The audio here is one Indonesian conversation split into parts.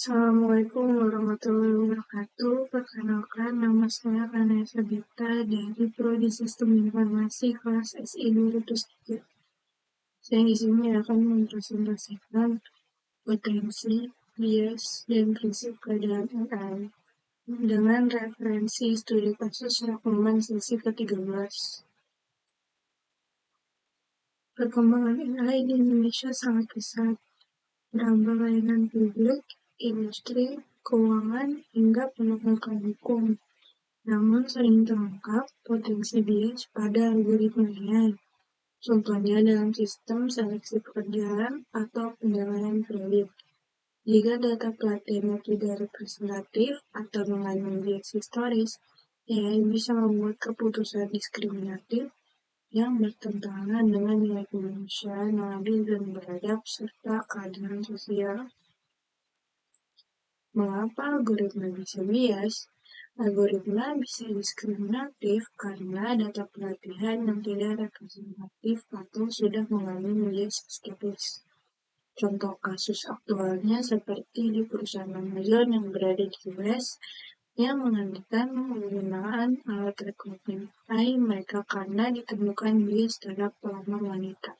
Assalamualaikum warahmatullahi wabarakatuh. Perkenalkan, nama saya Vanessa Gita dari Prodi Sistem Informasi kelas SI 203. Saya di sini akan mempresentasikan potensi, bias, dan prinsip keadaan AI dengan referensi studi kasus rangkuman sesi ke-13. Perkembangan AI di Indonesia sangat pesat, berambah layanan publik, industri, keuangan, hingga penegakan hukum. Namun sering terungkap potensi bias pada algoritmanya, contohnya dalam sistem seleksi pekerjaan atau penilaian kredit. Jika data pelatihannya tidak representatif atau mengandung bias historis, AI bisa membuat keputusan diskriminatif yang bertentangan dengan nilai kemanusiaan yang adil dan beradab serta keadilan sosial. Mengapa algoritma bisa bias? Algoritma bisa diskriminatif karena data pelatihan yang tidak representatif atau sudah mengandung bias historis. Contoh kasus aktualnya seperti di perusahaan Amazon yang berada di US yang menghentikan penggunaan alat rekrutmen AI mereka karena ditemukan bias terhadap pelamar wanita.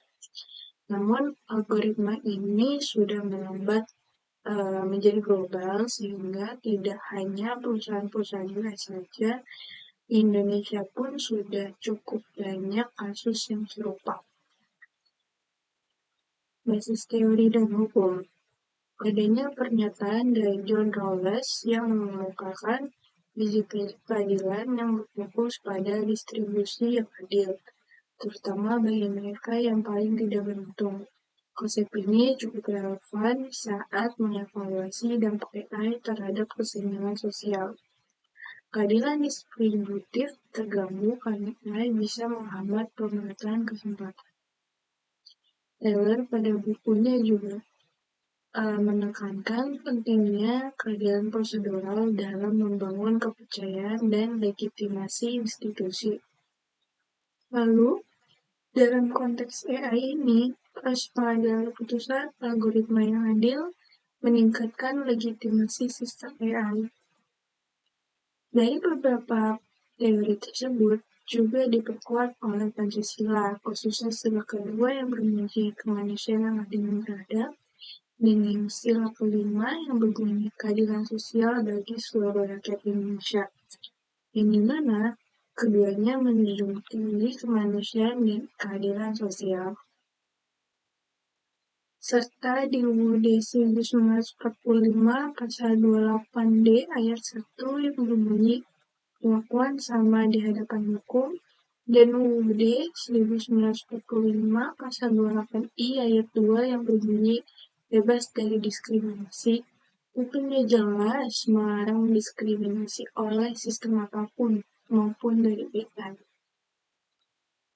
Namun, algoritma ini sudah melambat menjadi global sehingga tidak hanya perusahaan-perusahaan US saja, di Indonesia pun sudah cukup banyak kasus yang serupa. Basis teori dan hukum. Adanya pernyataan dari John Rawls yang mengemukakan prinsip-prinsip keadilan yang berfokus pada distribusi yang adil, terutama bagi mereka yang paling tidak beruntung. Konsep ini cukup relevan saat mengevaluasi dampak AI terhadap kesenjangan sosial. Keadilan distributif terganggu karena AI bisa menghambat pemerataan kesempatan. Taylor pada bukunya juga menekankan pentingnya keadilan prosedural dalam membangun kepercayaan dan legitimasi institusi. Lalu, dalam konteks AI ini, proses pengambilan keputusan algoritma yang adil meningkatkan legitimasi sistem AI. Dari beberapa teori tersebut juga diperkuat oleh Pancasila, khususnya sila kedua yang berbunyi kemanusiaan yang adil dan beradab, dan sila kelima yang berbunyi keadilan sosial bagi seluruh rakyat Indonesia, yang dimana keduanya menjunjung tinggi kemanusiaan dan keadilan sosial. Serta di UUD 1945 pasal 28D ayat 1 yang berbunyi pengakuan sama di hadapan hukum, dan UUD 1945 pasal 28I ayat 2 yang berbunyi bebas dari diskriminasi, hukumnya jelas melarang diskriminasi oleh sistem apapun maupun dari AI.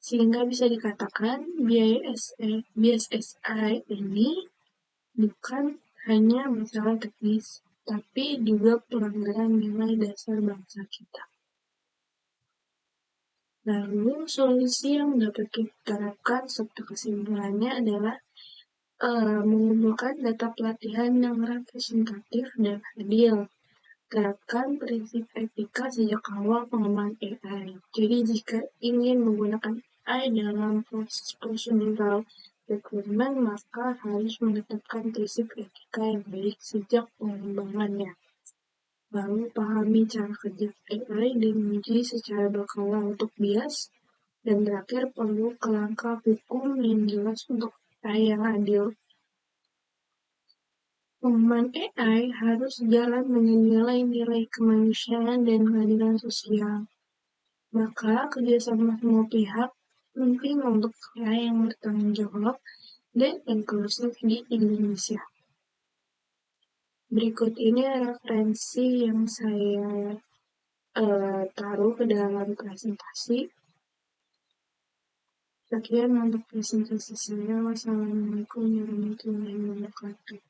Sehingga bisa dikatakan bias AI ini bukan hanya masalah teknis, tapi juga pelanggaran nilai dasar bangsa kita. Lalu, solusi yang dapat kita terapkan serta kesimpulannya adalah mengumpulkan data pelatihan yang representatif dan adil. Terapkan prinsip etika sejak awal pengembangan AI. Jadi jika ingin menggunakan AI dalam proses prosedural rekrutmen, maka harus menetapkan prinsip etika yang baik sejak pengembangannya. Lalu pahami cara kerja AI dan uji secara berkala untuk bias. Dan terakhir perlu kerangka hukum yang jelas untuk AI yang adil. Pengembangan AI harus jalan dengan nilai-nilai kemanusiaan dan keadilan sosial. Maka kerjasama semua pihak penting untuk AI yang bertanggung jawab dan inklusif di Indonesia. Berikut ini referensi yang saya taruh ke dalam presentasi. Sekian untuk presentasi saya. Wassalamualaikum warahmatullahi wabarakatuh.